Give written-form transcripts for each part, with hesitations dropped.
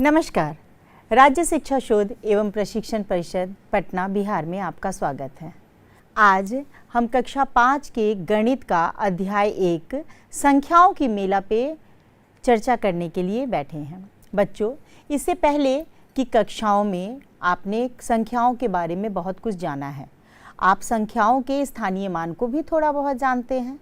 नमस्कार। राज्य शिक्षा शोध एवं प्रशिक्षण परिषद पटना बिहार में आपका स्वागत है। आज हम कक्षा 5 के गणित का अध्याय 1 संख्याओं की मेला पे चर्चा करने के लिए बैठे हैं। बच्चों, इससे पहले कि कक्षाओं में आपने संख्याओं के बारे में बहुत कुछ जाना है। आप संख्याओं के स्थानीय मान को भी थोड़ा बहुत जानते हैं।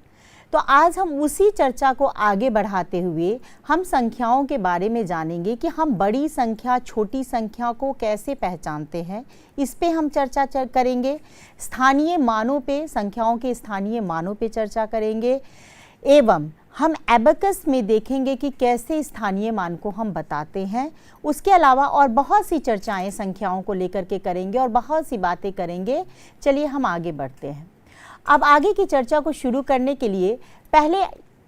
तो आज हम उसी चर्चा को आगे बढ़ाते हुए हम संख्याओं के बारे में जानेंगे कि हम बड़ी संख्या छोटी संख्या को कैसे पहचानते हैं। इस पे हम चर्चा करेंगे। स्थानीय मानों पे, संख्याओं के स्थानीय मानों पे चर्चा करेंगे एवं हम एबेकस में देखेंगे कि कैसे स्थानीय मान को हम बताते हैं। उसके अलावा और बहुत सी चर्चाएं संख्याओं को लेकर के करेंगे और बहुत सी बातें करेंगे। चलिए हम आगे बढ़ते हैं। अब आगे की चर्चा को शुरू करने के लिए पहले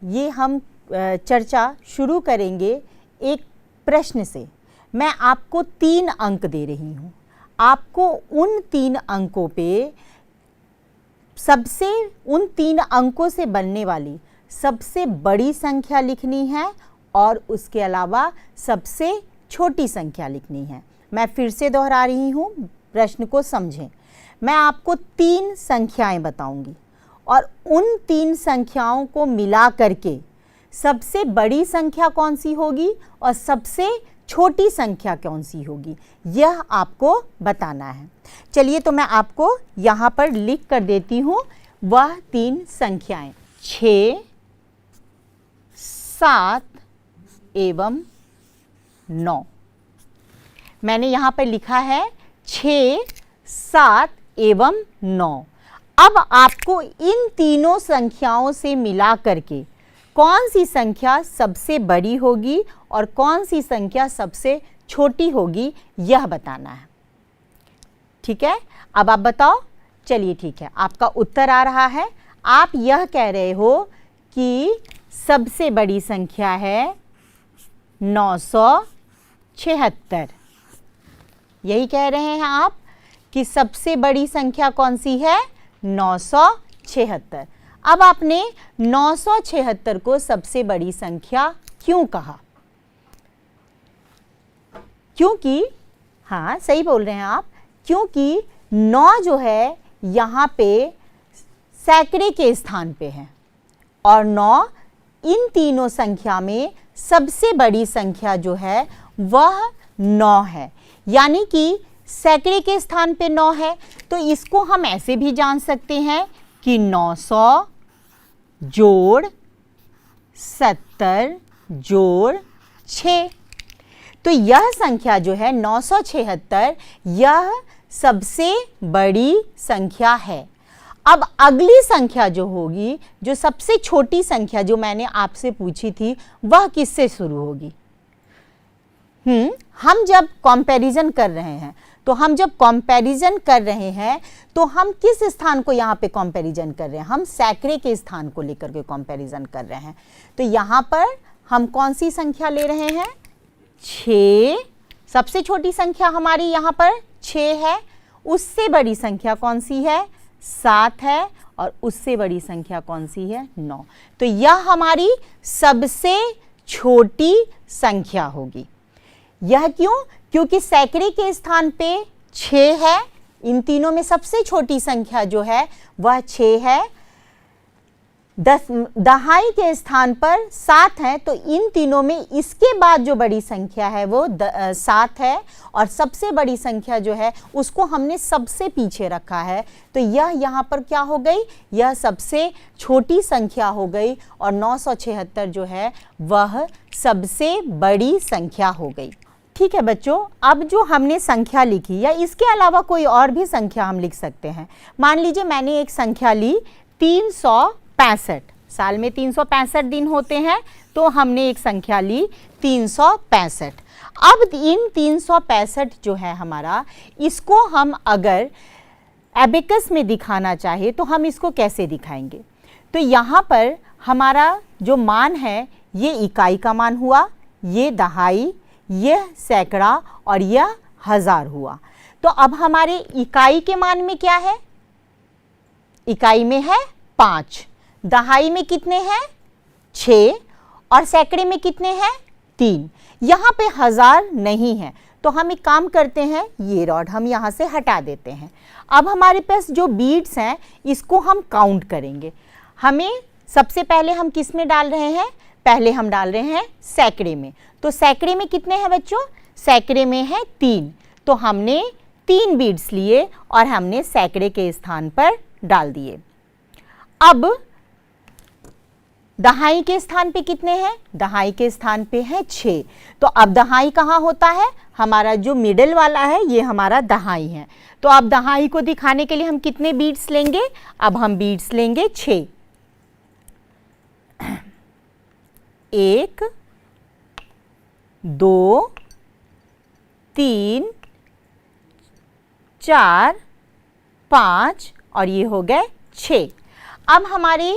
ये हम चर्चा शुरू करेंगे एक प्रश्न से। मैं आपको 3 अंक दे रही हूँ। आपको उन 3 अंकों पे उन 3 अंकों से बनने वाली सबसे बड़ी संख्या लिखनी है और उसके अलावा सबसे छोटी संख्या लिखनी है। मैं फिर से दोहरा रही हूँ, प्रश्न को समझें। मैं आपको 3 संख्याएं बताऊंगी और उन 3 संख्याओं को मिला करके सबसे बड़ी संख्या कौन सी होगी और सबसे छोटी संख्या कौन सी होगी, यह आपको बताना है। चलिए तो मैं आपको यहाँ पर लिख कर देती हूँ वह 3 संख्याएं 6, 7 एवं 9। मैंने यहाँ पर लिखा है 6, 7 एवं 9। अब आपको इन तीनों संख्याओं से मिला करके कौन सी संख्या सबसे बड़ी होगी और कौन सी संख्या सबसे छोटी होगी यह बताना है। ठीक है, अब आप बताओ। चलिए ठीक है, आपका उत्तर आ रहा है। आप यह कह रहे हो कि सबसे बड़ी संख्या है 976। यही कह रहे हैं आप कि सबसे बड़ी संख्या कौन सी है? 976। अब आपने 976 को सबसे बड़ी संख्या क्यों कहा? क्योंकि, हाँ सही बोल रहे हैं आप, क्योंकि 9 जो है यहाँ पे सैकड़े के स्थान पे है और 9 इन तीनों संख्या में सबसे बड़ी संख्या जो है वह 9 है, यानी कि सैकड़े के स्थान पे 9 है। तो इसको हम ऐसे भी जान सकते हैं कि 900 जोड़ 70 जोड़ 6। तो यह संख्या जो है 976, यह सबसे बड़ी संख्या है। अब अगली संख्या जो होगी, जो सबसे छोटी संख्या जो मैंने आपसे पूछी थी, वह किससे शुरू होगी? हम जब कंपैरिजन कर रहे हैं तो हम किस स्थान को यहाँ पे कंपैरिजन कर रहे हैं? हम सैकड़े के स्थान को लेकर के कंपैरिजन कर रहे हैं। तो यहाँ पर हम कौन सी संख्या ले रहे हैं? 6। सबसे छोटी संख्या हमारी यहाँ पर 6 है। उससे बड़ी संख्या कौन सी है? 7 है। और उससे बड़ी संख्या कौन सी है? 9। तो यह हमारी सबसे छोटी संख्या होगी। यह क्यों? क्योंकि सैकड़े के स्थान पे 6 है। इन तीनों में सबसे छोटी संख्या जो है वह 6 है। दहाई के स्थान पर 7 है। तो इन तीनों में इसके बाद जो बड़ी संख्या है वो 7 है और सबसे बड़ी संख्या जो है उसको हमने सबसे पीछे रखा है। तो यह यहाँ पर क्या हो गई? यह सबसे छोटी संख्या हो गई और 976 जो है वह सबसे बड़ी संख्या हो गई। ठीक है बच्चों, अब जो हमने संख्या लिखी या इसके अलावा कोई और भी संख्या हम लिख सकते हैं। मान लीजिए मैंने एक संख्या ली 365। साल में 365 दिन होते हैं, तो हमने एक संख्या ली 365। अब इन 365 जो है हमारा, इसको हम अगर एबेकस में दिखाना चाहे तो हम इसको कैसे दिखाएंगे? तो यहाँ पर हमारा जो मान है ये इकाई का मान हुआ, ये दहाई, यह सैकड़ा और यह हजार हुआ। तो अब हमारे इकाई के मान में क्या है? इकाई में है 5, दहाई में कितने हैं? 6 और सैकड़े में कितने हैं? 3। यहाँ पे 1000 नहीं है, तो हम एक काम करते हैं, ये रॉड हम यहाँ से हटा देते हैं। अब हमारे पास जो बीड्स हैं इसको हम काउंट करेंगे। हमें सबसे पहले हम किस में डाल रहे हैं, पहले हम डाल रहे हैं सैकड़े में। तो सैकड़े में कितने हैं बच्चों, सैकड़े में है 3, तो हमने 3 बीड्स लिए और हमने सैकड़े के स्थान पर डाल दिए। अब दहाई के स्थान पे कितने हैं, दहाई के स्थान पे है 6, तो अब दहाई कहाँ होता है, हमारा जो मिडिल वाला है ये हमारा दहाई है। तो अब दहाई को दिखाने के लिए हम कितने बीड्स लेंगे, अब हम बीड्स लेंगे 6। 1 2 3 4 5 और ये हो गए 6। अब हमारी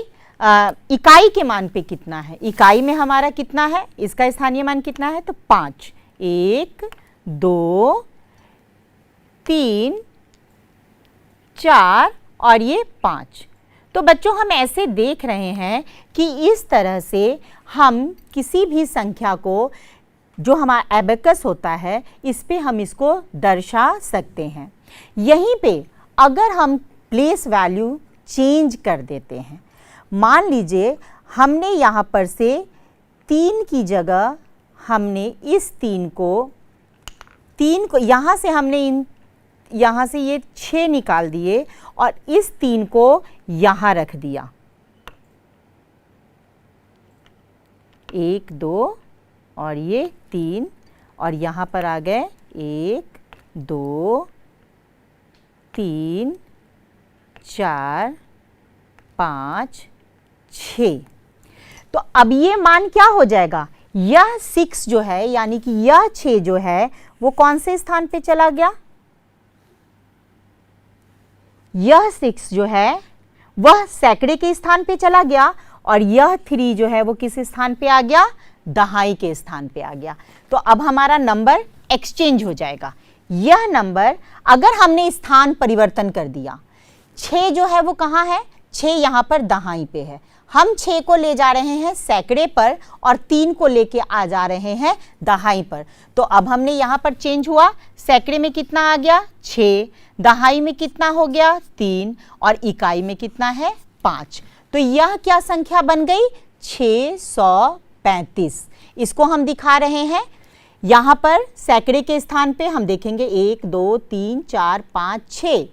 इकाई के मान पे कितना है, इकाई में हमारा कितना है, इसका स्थानीय मान कितना है, तो 5। 1 2 3 4 और ये 5। तो बच्चों हम ऐसे देख रहे हैं कि इस तरह से हम किसी भी संख्या को, जो हमारा एबेकस होता है, इस पे हम इसको दर्शा सकते हैं। यहीं पे अगर हम प्लेस वैल्यू चेंज कर देते हैं, मान लीजिए हमने यहाँ पर से 3 की जगह हमने इस 3 को यहाँ से हमने यहाँ से ये 6 निकाल दिए और इस 3 को यहाँ रख दिया, 1 2 और ये 3 और यहाँ पर आ गए 1 2 3 4 5 6। तो अब ये मान क्या हो जाएगा, यह 6 जो है यानी कि यह 6 जो है वो कौन से स्थान पे चला गया, यह 6 जो है वह सैकड़े के स्थान पे चला गया और यह 3 जो है वो किस स्थान पे आ गया, दहाई के स्थान पे आ गया। तो अब हमारा नंबर एक्सचेंज हो जाएगा। यह नंबर अगर हमने स्थान परिवर्तन कर दिया, 6 जो है वो कहाँ है, 6 यहाँ पर दहाई पे है, हम 6 को ले जा रहे हैं सैकड़े पर और 3 को लेके आ जा रहे हैं दहाई पर। तो अब हमने यहाँ पर चेंज हुआ, सैकड़े में कितना आ गया 6, दहाई में कितना हो गया 3 और इकाई में कितना है 5। तो यह क्या संख्या बन गई, 635। इसको हम दिखा रहे हैं, यहाँ पर सैकड़े के स्थान पे हम देखेंगे 1 2 3 4 5 6,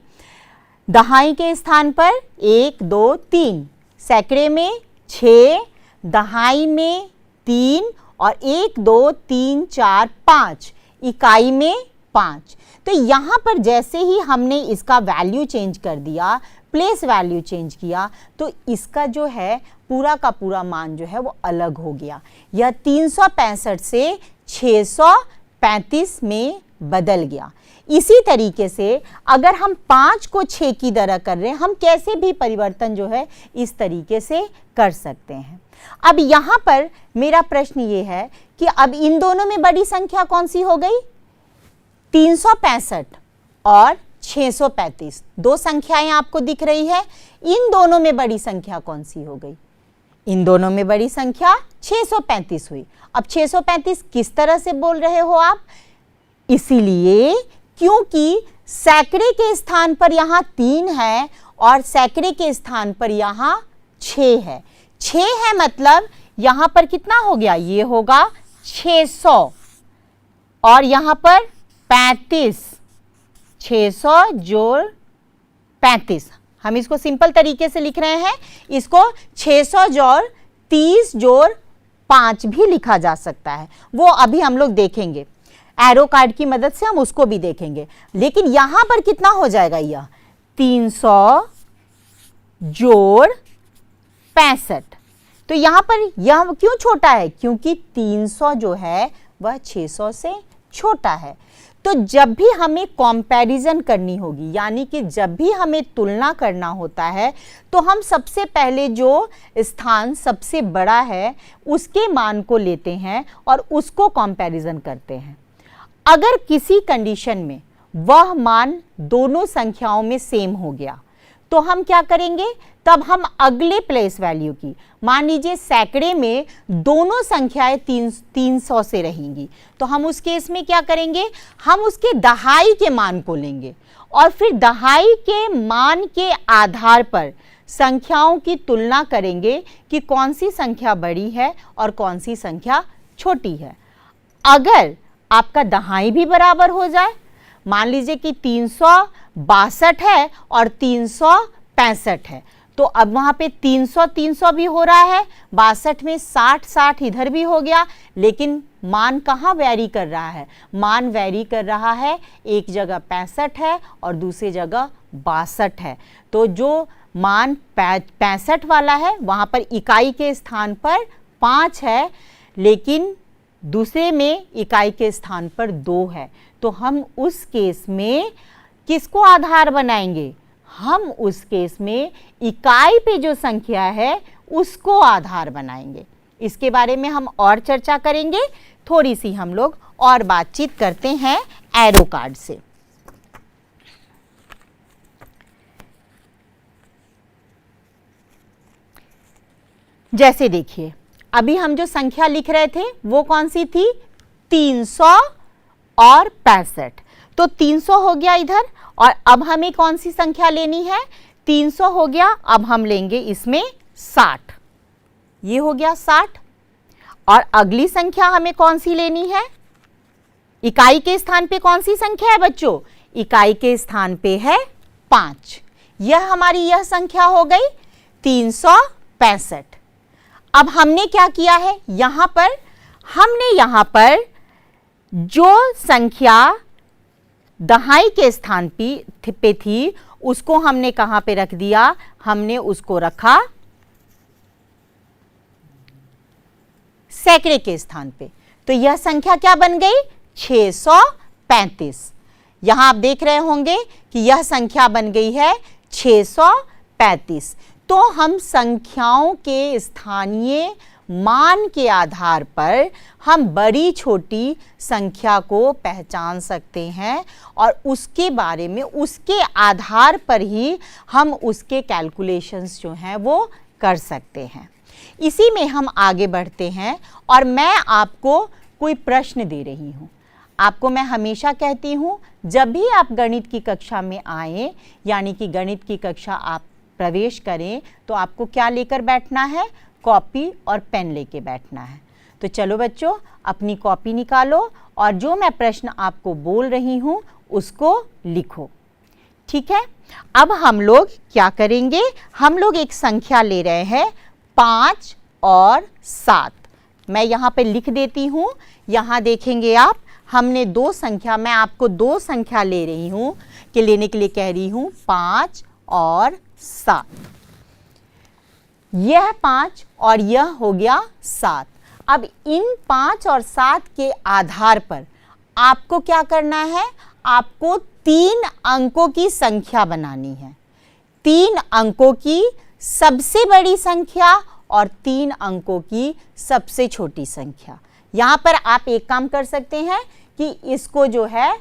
दहाई के स्थान पर 1 2 3, सैकड़े में 6, दहाई में 3 और 1 2 3 4 5, इकाई में 5। तो यहाँ पर जैसे ही हमने इसका वैल्यू चेंज कर दिया, प्लेस वैल्यू चेंज किया, तो इसका जो है पूरा का पूरा मान जो है वो अलग हो गया। यह 365 से 635 में बदल गया। इसी तरीके से अगर हम 5 को 6 की तरह कर रहे हैं, हम कैसे भी परिवर्तन जो है इस तरीके से कर सकते हैं। अब यहाँ पर मेरा प्रश्न ये है कि अब इन दोनों में बड़ी संख्या कौन सी हो गई, 365 और 635, दो संख्याएं आपको दिख रही है, इन दोनों में बड़ी संख्या कौन सी हो गई, इन दोनों में बड़ी संख्या 635 हुई। अब 635 किस तरह से बोल रहे हो आप, इसीलिए क्योंकि सैकड़े के स्थान पर यहाँ 3 है और सैकड़े के स्थान पर यहाँ 6 है। 6 है मतलब यहाँ पर कितना हो गया, ये होगा 600 और यहाँ पर 35, 600 जोड़ 35, हम इसको सिंपल तरीके से लिख रहे हैं, इसको 600 जोड़ 30 जोड़ 5 भी लिखा जा सकता है, वो अभी हम लोग देखेंगे, एरो कार्ड की मदद से हम उसको भी देखेंगे। लेकिन यहां पर कितना हो जाएगा, यह 300 जोड़ 65। तो यहां पर यह क्यों छोटा है, क्योंकि 300 जो है वह 600 से छोटा है। तो जब भी हमें कंपैरिजन करनी होगी, यानी कि जब भी हमें तुलना करना होता है, तो हम सबसे पहले जो स्थान सबसे बड़ा है उसके मान को लेते हैं और उसको कंपैरिजन करते हैं। अगर किसी कंडीशन में वह मान दोनों संख्याओं में सेम हो गया, तो हम क्या करेंगे, तब हम अगले प्लेस वैल्यू की, मान लीजिए सैकड़े में दोनों संख्याएं 300 से रहेंगी, तो हम उस केस में क्या करेंगे, हम उसके दहाई के मान को लेंगे और फिर दहाई के मान के आधार पर संख्याओं की तुलना करेंगे कि कौन सी संख्या बड़ी है और कौन सी संख्या छोटी है। अगर आपका दहाई भी बराबर हो जाए, मान लीजिए कि 362 है और 365 है, तो अब वहां पे 300 भी हो रहा है, 62 में 60 इधर भी हो गया, लेकिन मान कहाँ वैरी कर रहा है, मान वैरी कर रहा है, एक जगह 65 है और दूसरी जगह 62 है। तो जो मान 65 वाला है वहां पर इकाई के स्थान पर 5 है, लेकिन दूसरे में इकाई के स्थान पर 2 है। तो हम उस केस में किसको आधार बनाएंगे, हम उस केस में इकाई पे जो संख्या है उसको आधार बनाएंगे। इसके बारे में हम और चर्चा करेंगे, थोड़ी सी हम लोग और बातचीत करते हैं एरो कार्ड से। जैसे देखिए, अभी हम जो संख्या लिख रहे थे वो कौन सी थी, 300 और 65। तो 300 हो गया इधर, और अब हमें कौन सी संख्या लेनी है, 300 हो गया, अब हम लेंगे इसमें 60, ये हो गया 60। और अगली संख्या हमें कौन सी लेनी है, इकाई के स्थान पे कौन सी संख्या है बच्चों, इकाई के स्थान पे है 5। यह हमारी यह संख्या हो गई 365। अब हमने क्या किया है, यहां पर हमने यहां पर जो संख्या दहाई के स्थान पे थी उसको हमने कहां पे रख दिया, हमने उसको रखा सैकड़े के स्थान पे। तो यह संख्या क्या बन गई, 635। यहां आप देख रहे होंगे कि यह संख्या बन गई है 635। तो हम संख्याओं के स्थानीय मान के आधार पर हम बड़ी छोटी संख्या को पहचान सकते हैं और उसके बारे में, उसके आधार पर ही हम उसके कैलकुलेशंस जो हैं वो कर सकते हैं। इसी में हम आगे बढ़ते हैं और मैं आपको कोई प्रश्न दे रही हूँ। आपको मैं हमेशा कहती हूँ, जब भी आप गणित की कक्षा में आए, यानी कि गणित की कक्षा आप प्रवेश करें, तो आपको क्या लेकर बैठना है, कॉपी और पेन लेके बैठना है। तो चलो बच्चों, अपनी कॉपी निकालो और जो मैं प्रश्न आपको बोल रही हूँ उसको लिखो, ठीक है। अब हम लोग क्या करेंगे, हम लोग एक संख्या ले रहे हैं 5 और 7। मैं यहाँ पे लिख देती हूँ, यहाँ देखेंगे आप, हमने दो संख्या, मैं आपको दो संख्या ले रही हूँ, कि लेने के लिए कह रही हूँ 5 और 7। यह 5 और यह हो गया 7। अब इन 5 और 7 के आधार पर आपको क्या करना है, आपको 3 अंकों की संख्या बनानी है। 3 अंकों की सबसे बड़ी संख्या और 3 अंकों की सबसे छोटी संख्या। यहां पर आप एक काम कर सकते हैं कि इसको जो है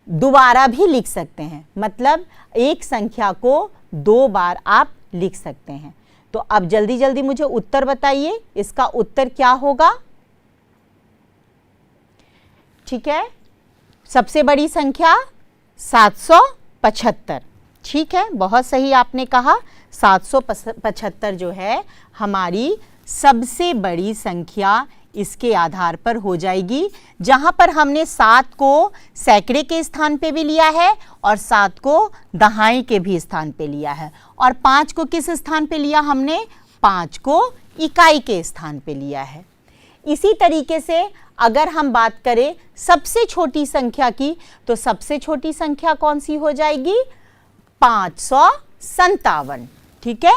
दोबारा भी लिख सकते हैं, मतलब एक संख्या को 2 बार आप लिख सकते हैं। तो अब जल्दी जल्दी मुझे उत्तर बताइए, इसका उत्तर क्या होगा। ठीक है, सबसे बड़ी संख्या 775। ठीक है, बहुत सही आपने कहा, 775 जो है हमारी सबसे बड़ी संख्या इसके आधार पर हो जाएगी, जहां पर हमने 7 को सैकड़े के स्थान पे भी लिया है और 7 को दहाई के भी स्थान पे लिया है, और 5 को किस स्थान पे लिया हमने, 5 को इकाई के स्थान पे लिया है। इसी तरीके से अगर हम बात करें सबसे छोटी संख्या की, तो सबसे छोटी संख्या कौन सी हो जाएगी, 557। ठीक है,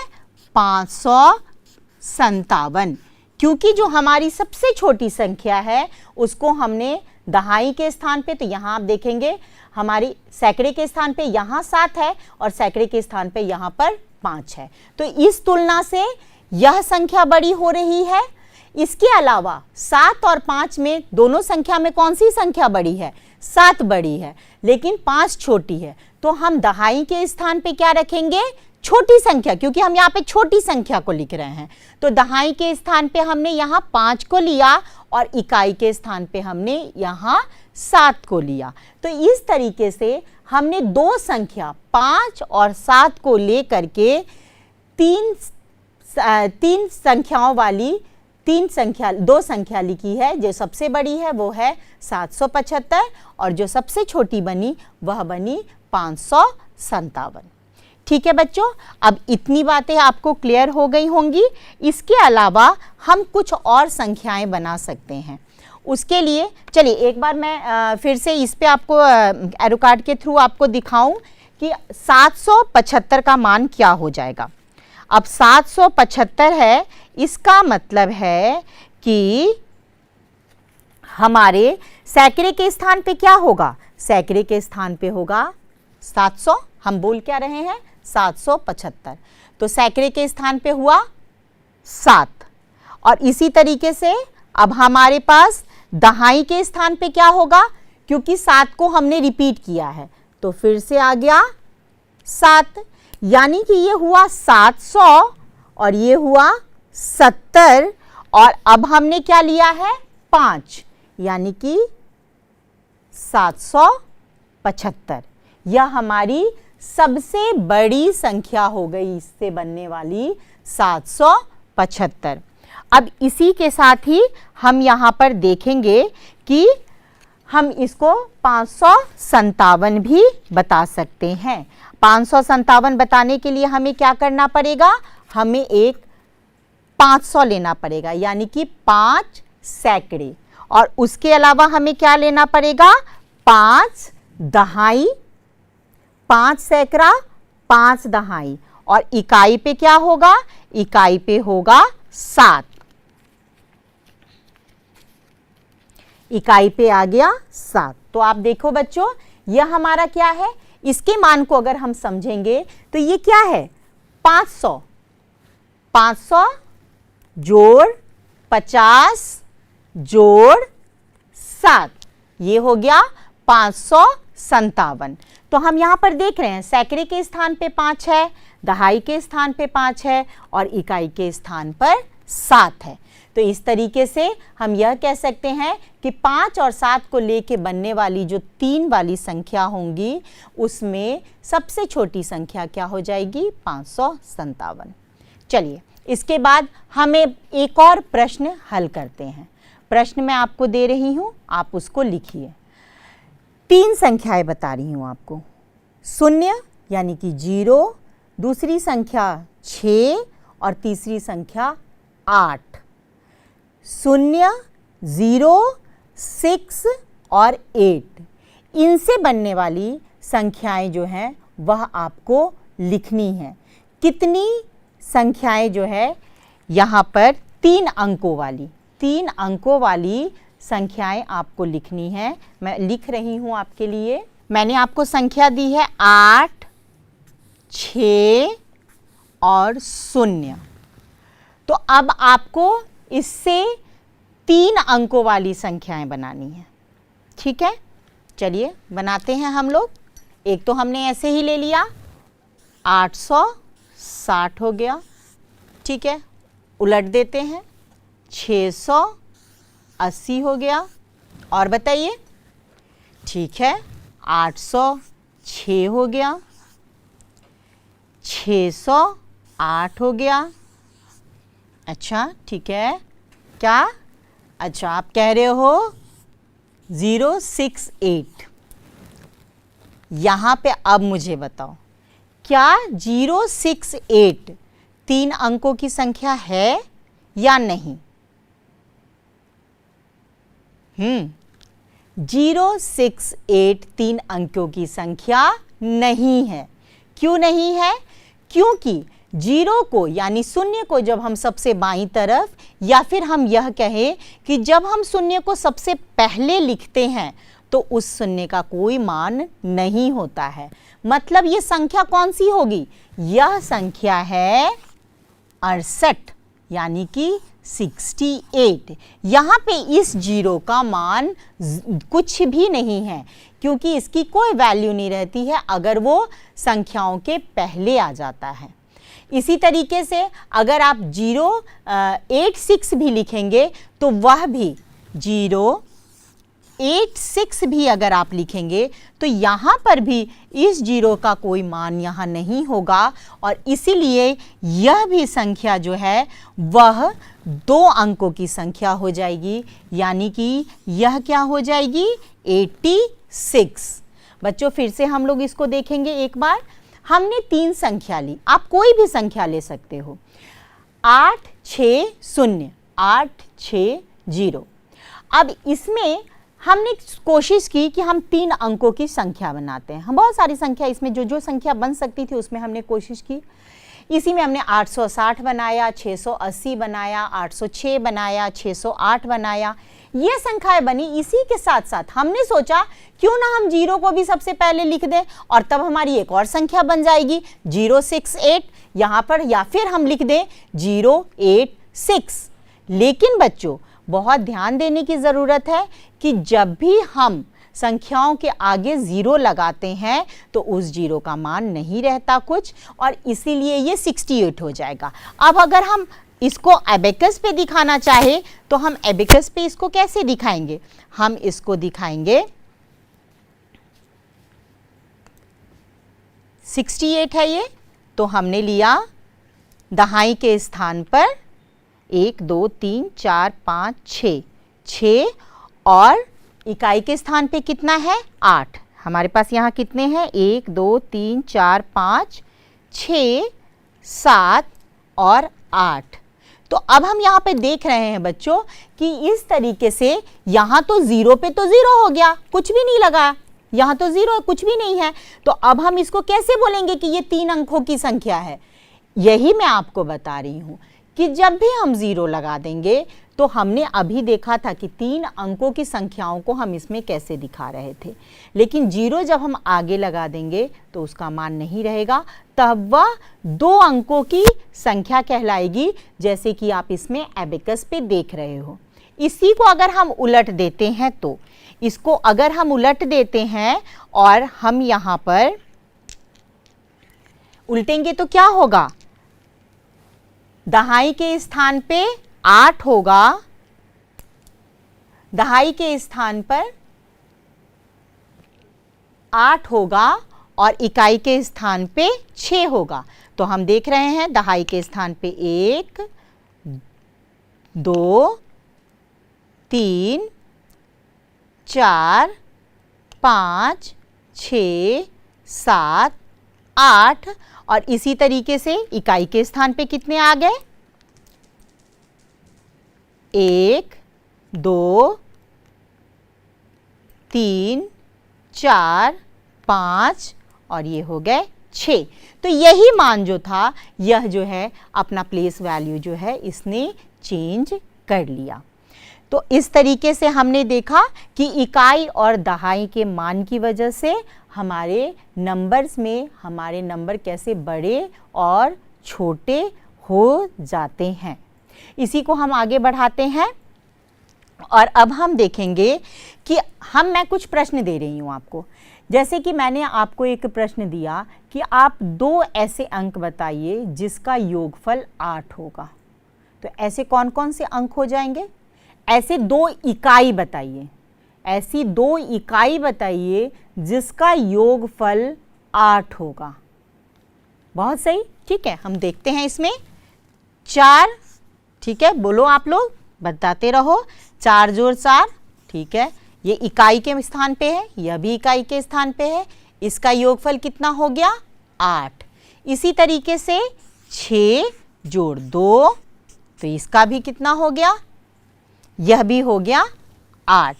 557, क्योंकि जो हमारी सबसे छोटी संख्या है उसको हमने दहाई के स्थान पे, तो यहाँ आप देखेंगे हमारी सैकड़े के स्थान पे यहाँ 7 है और सैकड़े के स्थान पे यहाँ पर 5 है। तो इस तुलना से यह संख्या बड़ी हो रही है। इसके अलावा 7 और 5 में दोनों संख्या में कौन सी संख्या बड़ी है, 7 बड़ी है, लेकिन 5 छोटी है। तो हम दहाई के स्थान पे क्या रखेंगे, छोटी संख्या, क्योंकि हम यहाँ पे छोटी संख्या को लिख रहे हैं। तो दहाई के स्थान पे हमने यहाँ 5 को लिया और इकाई के स्थान पे हमने यहाँ 7 को लिया। तो इस तरीके से हमने दो संख्या 5 और 7 को लेकर के दो संख्या लिखी है। जो सबसे बड़ी है वो है 775 और जो सबसे छोटी बनी वह बनी 557। ठीक है बच्चों, अब इतनी बातें आपको क्लियर हो गई होंगी। इसके अलावा हम कुछ और संख्याएं बना सकते हैं। उसके लिए चलिए एक बार मैं फिर से इस पे आपको एरो कार्ड के थ्रू आपको दिखाऊं कि 775 का मान क्या हो जाएगा। अब 775 है, इसका मतलब है कि हमारे सैकड़े के स्थान पे क्या होगा, सैकड़े के स्थान पे होगा 700। हम बोल क्या रहे हैं, 775। तो सैकड़े के स्थान पे हुआ 7। और इसी तरीके से अब हमारे पास दहाई के स्थान पे क्या होगा, क्योंकि 7 को हमने रिपीट किया है तो फिर से आ गया 7, यानी कि ये हुआ 700 और ये हुआ 70। और अब हमने क्या लिया है 5, यानी कि 775। यह हमारी सबसे बड़ी संख्या हो गई, इससे बनने वाली 775। अब इसी के साथ ही हम यहाँ पर देखेंगे कि हम इसको 557 भी बता सकते हैं। 557 बताने के लिए हमें क्या करना पड़ेगा, हमें एक 500 लेना पड़ेगा, यानी कि 5 सैकड़े। और उसके अलावा हमें क्या लेना पड़ेगा, 5 दहाई, 5 सैकड़ा, 5 दहाई। और इकाई पे क्या होगा, इकाई पे होगा 7। इकाई पे आ गया 7। तो आप देखो बच्चों, यह हमारा क्या है, इसके मान को अगर हम समझेंगे तो ये क्या है 500। 500 जोड़ 50 जोड़ 7, ये हो गया 557। तो हम यहाँ पर देख रहे हैं सैकड़े के स्थान पे 5 है, दहाई के स्थान पे 5 है और इकाई के स्थान पर 7 है। तो इस तरीके से हम यह कह सकते हैं कि 5 और 7 को लेके बनने वाली जो 3 वाली संख्या होंगी उसमें सबसे छोटी संख्या क्या हो जाएगी, 557। चलिए इसके बाद हमें एक और प्रश्न हल करते हैं। प्रश्न मैं आपको दे रही हूँ, आप उसको लिखिए। 3 संख्याएं बता रही हूँ आपको, 0 यानी कि 0, दूसरी संख्या 6 और तीसरी संख्या 8। 0, 0, 6 और 8, इनसे बनने वाली संख्याएं जो हैं वह आपको लिखनी है। कितनी संख्याएं जो है यहाँ पर 3 अंकों वाली संख्याएं आपको लिखनी है। मैं लिख रही हूँ आपके लिए। मैंने आपको संख्या दी है 8, 6 और 0। तो अब आपको इससे 3 अंकों वाली संख्याएं बनानी है। ठीक है, चलिए बनाते हैं हम लोग। एक तो हमने ऐसे ही ले लिया, 860 हो गया। ठीक है, उलट देते हैं, 680 हो गया। और बताइए, ठीक है, 806 हो गया, 608 हो गया। अच्छा ठीक है, क्या, अच्छा आप कह रहे हो 068। यहाँ पे अब मुझे बताओ, क्या 068 3 अंकों की संख्या है या नहीं? 068 3 अंकों की संख्या नहीं है। क्यों नहीं है? क्योंकि 0 को यानी 0 को जब हम सबसे बाईं तरफ, या फिर हम यह कहें कि जब हम 0 को सबसे पहले लिखते हैं तो उस 0 का कोई मान नहीं होता है। मतलब ये संख्या कौन सी होगी? यह संख्या है 68 यानी कि 68। यहाँ पे इस 0 का मान कुछ भी नहीं है, क्योंकि इसकी कोई वैल्यू नहीं रहती है अगर वो संख्याओं के पहले आ जाता है। इसी तरीके से अगर आप 086 भी लिखेंगे तो वह भी 086 भी अगर आप लिखेंगे तो यहाँ पर भी इस 0 का कोई मान यहाँ नहीं होगा और इसीलिए यह भी संख्या जो है वह 2 अंकों की संख्या हो जाएगी, यानी कि यह क्या हो जाएगी 86। बच्चों फिर से हम लोग इसको देखेंगे एक बार। हमने 3 संख्या ली, आप कोई भी संख्या ले सकते हो, 860 860। अब इसमें हमने कोशिश की कि हम 3 अंकों की संख्या बनाते हैं। हम बहुत सारी संख्या इसमें जो संख्या बन सकती थी उसमें हमने कोशिश की। इसी में हमने 860 बनाया, 680 बनाया, 806 बनाया, 608 बनाया, ये संख्याएं बनी। इसी के साथ साथ हमने सोचा क्यों ना हम 0 को भी सबसे पहले लिख दें और तब हमारी एक और संख्या बन जाएगी 068 यहाँ पर, या फिर हम लिख दें 086। लेकिन बच्चों बहुत ध्यान देने की ज़रूरत है कि जब भी हम संख्याओं के आगे 0 लगाते हैं तो उस 0 का मान नहीं रहता कुछ, और इसीलिए ये 68 हो जाएगा। अब अगर हम इसको एबेकस पे दिखाना चाहे तो हम एबेकस पे इसको कैसे दिखाएंगे? हम इसको दिखाएंगे 68 है ये, तो हमने लिया दहाई के स्थान पर 1 2 3 4 5 6 6 और इकाई के स्थान पे कितना है 8। हमारे पास यहाँ कितने हैं 1 2 3 4 5 6 7 और 8। तो अब हम यहाँ पे देख रहे हैं बच्चों कि इस तरीके से यहाँ तो 0 पे तो 0 हो गया, कुछ भी नहीं लगा, यहाँ तो 0 कुछ भी नहीं है। तो अब हम इसको कैसे बोलेंगे कि ये 3 अंकों की संख्या है? यही मैं आपको बता रही हूँ कि जब भी हम 0 लगा देंगे तो हमने अभी देखा था कि 3 अंकों की संख्याओं को हम इसमें कैसे दिखा रहे थे, लेकिन 0 जब हम आगे लगा देंगे तो उसका मान नहीं रहेगा, तब वह 2 अंकों की संख्या कहलाएगी, जैसे कि आप इसमें एबेकस पे देख रहे हो। इसी को अगर हम उलट देते हैं तो इसको अगर हम उलट देते हैं और हम यहाँ पर उल्टेंगे तो क्या होगा? दहाई के स्थान पे 8 होगा, दहाई के स्थान पर 8 होगा और इकाई के स्थान पे 6 होगा। तो हम देख रहे हैं दहाई के स्थान पे 1 2 3 4 5 6 7 8 और इसी तरीके से इकाई के स्थान पे कितने आ गए? 1 2 3 4 5 और ये हो गए 6। तो यही मान जो था यह जो है अपना प्लेस वैल्यू जो है इसने चेंज कर लिया। तो इस तरीके से हमने देखा कि इकाई और दहाई के मान की वजह से हमारे नंबर्स में हमारे नंबर कैसे बड़े और छोटे हो जाते हैं। इसी को हम आगे बढ़ाते हैं और अब हम देखेंगे कि मैं कुछ प्रश्न दे रही हूँ आपको। जैसे कि मैंने आपको एक प्रश्न दिया कि आप 2 ऐसे अंक बताइए जिसका योगफल 8 होगा। तो ऐसे कौन कौन से अंक हो जाएंगे? ऐसे 2 इकाई बताइए, ऐसी 2 इकाई बताइए जिसका योगफल 8 होगा। बहुत सही, ठीक है। हम देखते हैं इसमें 4, ठीक है, बोलो आप लोग, बताते रहो। 4 जोड़ 4, ठीक है, ये इकाई के स्थान पे है, यह भी इकाई के स्थान पे है। इसका योगफल कितना हो गया? 8। इसी तरीके से 6 जोड़ 2, तो इसका भी कितना हो गया? यह भी हो गया 8।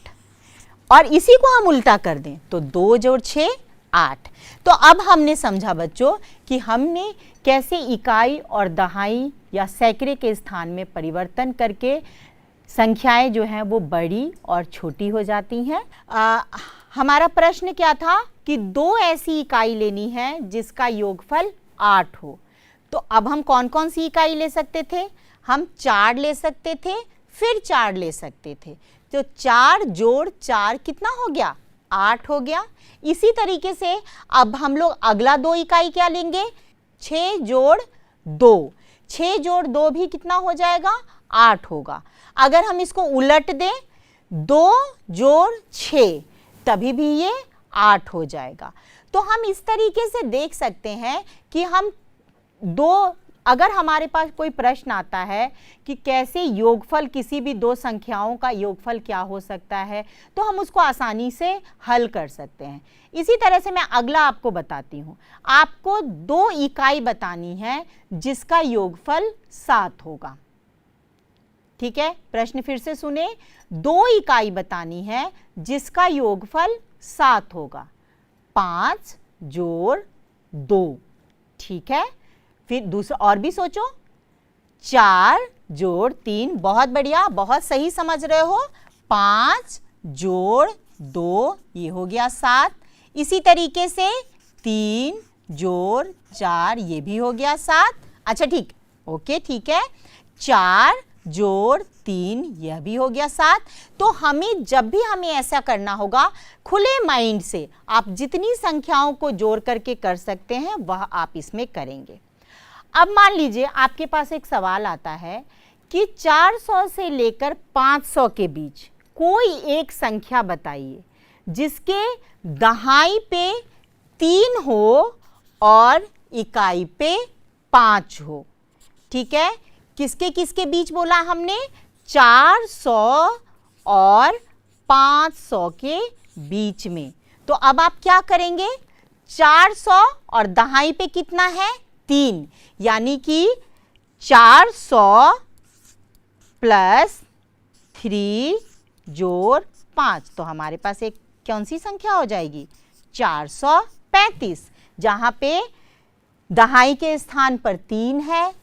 और इसी को हम उल्टा कर दें तो 2 जोड़ 6 8। तो अब हमने समझा बच्चों कि हमने कैसे इकाई और दहाई या सैकड़े के स्थान में परिवर्तन करके संख्याएं जो हैं वो बड़ी और छोटी हो जाती हैं। हमारा प्रश्न क्या था कि 2 ऐसी इकाई लेनी है जिसका योगफल 8 हो। तो अब हम कौन कौन सी इकाई ले सकते थे? हम 4 ले सकते थे, फिर 4 ले सकते थे। तो 4 जोड़ 4 कितना हो गया? 8 हो गया। इसी तरीके से अब हम लोग अगला 2 इकाई क्या लेंगे, 6 जोड़ 2, 6 जोड़ 2 भी कितना हो जाएगा, 8 होगा। अगर हम इसको उलट दें 2 जोड़ 6 तभी भी ये 8 हो जाएगा। तो हम इस तरीके से देख सकते हैं कि हम अगर हमारे पास कोई प्रश्न आता है कि कैसे योगफल, किसी भी 2 संख्याओं का योगफल क्या हो सकता है, तो हम उसको आसानी से हल कर सकते हैं। इसी तरह से मैं अगला आपको बताती हूँ। आपको 2 इकाई बतानी है जिसका योगफल 7 होगा। ठीक है, प्रश्न फिर से सुने, 2 इकाई बतानी है जिसका योगफल 7 होगा। 5 जोड़ 2, ठीक है। फिर दूसरा और भी सोचो, 4 जोड़ 3, बहुत बढ़िया, बहुत सही समझ रहे हो। 5 जोड़ 2 ये हो गया 7। इसी तरीके से 3 जोड़ 4 ये भी हो गया 7। अच्छा ठीक, ओके ठीक है। 4 जोड़ 3 यह भी हो गया 7। तो हमें जब भी हमें ऐसा करना होगा, खुले माइंड से आप जितनी संख्याओं को जोड़ करके कर सकते हैं वह आप इसमें करेंगे। अब मान लीजिए आपके पास एक सवाल आता है कि 400 से लेकर 500 के बीच कोई एक संख्या बताइए जिसके दहाई पे 3 हो और इकाई पे 5 हो। ठीक है, किसके किसके बीच बोला हमने, 400 और 500 के बीच में। तो अब आप क्या करेंगे, 400 और दहाई पे कितना है, 3, यानी कि 400 प्लस 3 जोड़ 5, तो हमारे पास एक कौन सी संख्या हो जाएगी, 435, जहाँ पे दहाई के स्थान पर 3 है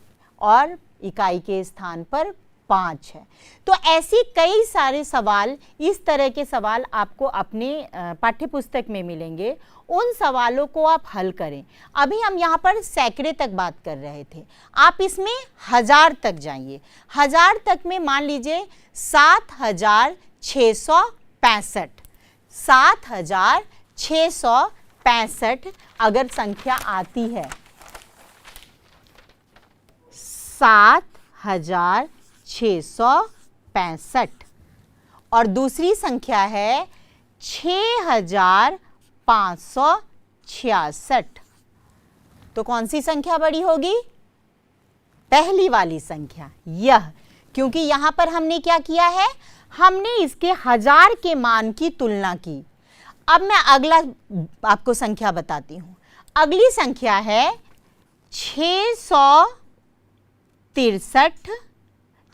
और इकाई के स्थान पर 5 है। तो ऐसी कई सारे सवाल, इस तरह के सवाल आपको अपने पाठ्य पुस्तक में मिलेंगे। उन सवालों को आप हल करें। अभी हम यहाँ पर सैकड़े तक बात कर रहे थे, आप इसमें 1000 तक जाइए। 1000 तक में मान लीजिए 7665, 7665 अगर संख्या आती है, 7665 और दूसरी संख्या है 6566, तो कौन सी संख्या बड़ी होगी, पहली वाली संख्या यह, क्योंकि यहां पर हमने क्या किया है, हमने इसके 1000 के मान की तुलना की। अब मैं अगला आपको संख्या बताती हूं। अगली संख्या है 663,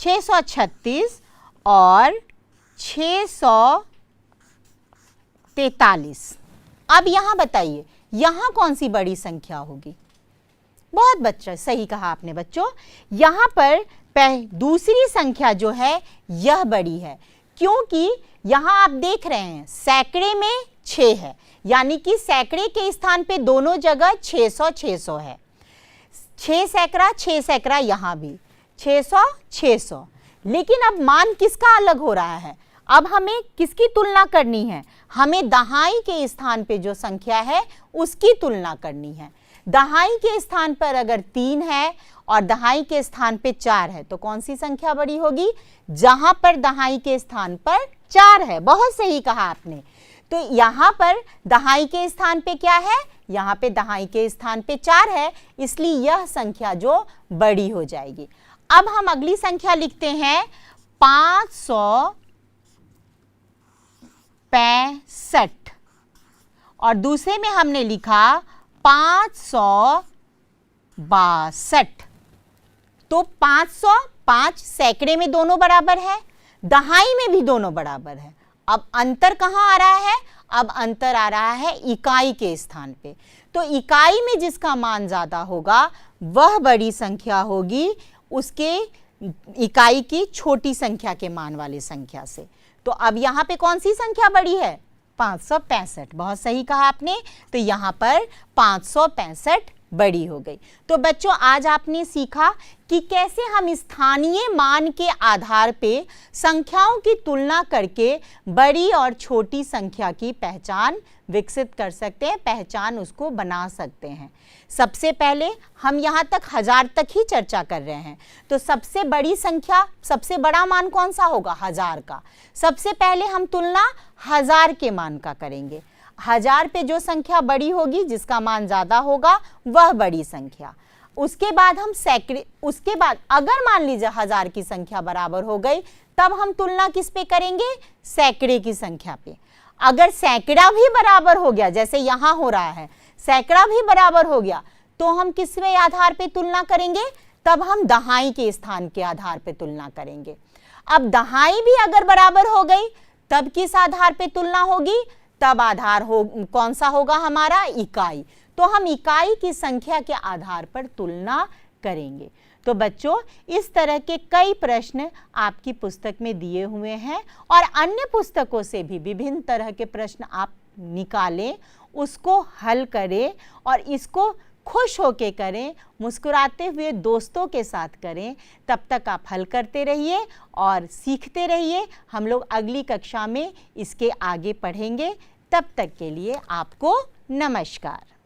636 और 643। अब यहां बताइए यहां कौन सी बड़ी संख्या होगी। बहुत बच्चा सही कहा आपने बच्चों, यहां पर दूसरी संख्या जो है यह बड़ी है, क्योंकि यहां आप देख रहे हैं सैकड़े में 6 है, यानी कि सैकड़े के स्थान पे दोनों जगह 600 600 है। 6 सैकड़ा 6 सैकड़ा, यहां भी 600 600, लेकिन अब मान किसका अलग हो रहा है, अब हमें किसकी तुलना करनी है, हमें दहाई के स्थान पे जो संख्या है उसकी तुलना करनी है। दहाई के स्थान पर अगर 3 है और दहाई के स्थान पे 4 है, तो कौन सी संख्या बड़ी होगी, जहां पर दहाई के स्थान पर 4 है। बहुत सही कहा आपने। तो यहां पर दहाई के स्थान पे क्या है, यहां पे दहाई के स्थान पे 4 है, इसलिए यह संख्या जो बड़ी हो जाएगी। अब हम अगली संख्या लिखते हैं 565 और दूसरे में हमने लिखा 562। तो 505 सैकड़े में दोनों बराबर है, दहाई में भी दोनों बराबर है। अब अंतर कहां आ रहा है, अब अंतर आ रहा है इकाई के स्थान पे। तो इकाई में जिसका मान ज्यादा होगा वह बड़ी संख्या होगी उसके इकाई की छोटी संख्या के मान वाली संख्या से। तो अब यहां पे कौन सी संख्या बड़ी है, 565। बहुत सही कहा आपने। तो यहां पर 565 बड़ी हो गई। तो बच्चों आज आपने सीखा कि कैसे हम स्थानीय मान के आधार पे संख्याओं की तुलना करके बड़ी और छोटी संख्या की पहचान विकसित कर सकते हैं, पहचान उसको बना सकते हैं। सबसे पहले हम यहाँ तक 1000 तक ही चर्चा कर रहे हैं, तो सबसे बड़ी संख्या, सबसे बड़ा मान कौन सा होगा? 1000 का। सबसे पहले हम तुलना 1000 के मान का करेंगे। 1000 पे जो संख्या बड़ी होगी, जिसका मान ज़्यादा होगा, वह बड़ी संख्या। उसके बाद हम सैकड़े, उसके बाद अगर मान लीजिए 1000 की संख्या बराबर हो गई, तब हम तुलना किस पे करेंगे? सैकड़े की संख्या पे। अगर सैकड़ा भी बराबर हो गया, जैसे यहाँ हो रहा है, सैकड़ा भी बराबर हो गया, तो हम किसके आधार पे तुलना करेंगे? तब हम दहाई के स्थान के आधार पे तुलना करेंगे। अब दहाई भी अगर बराबर हो गई, तब किस आधार पे तुलना होगी? तब आधार हो कौन सा होगा हमारा? इकाई। तो हम इकाई की संख्या के आधार पर तुलना करेंगे। तो बच्चों इस तरह के कई प्रश्न आपकी पुस्तक में दिए हुए हैं और अन्य पुस्तकों से भी विभिन्न तरह के प्रश्न आप निकालें, उसको हल करें और इसको खुश होके करें, मुस्कुराते हुए दोस्तों के साथ करें। तब तक आप हल करते रहिए और सीखते रहिए। हम लोग अगली कक्षा में इसके आगे पढ़ेंगे। तब तक के लिए आपको नमस्कार।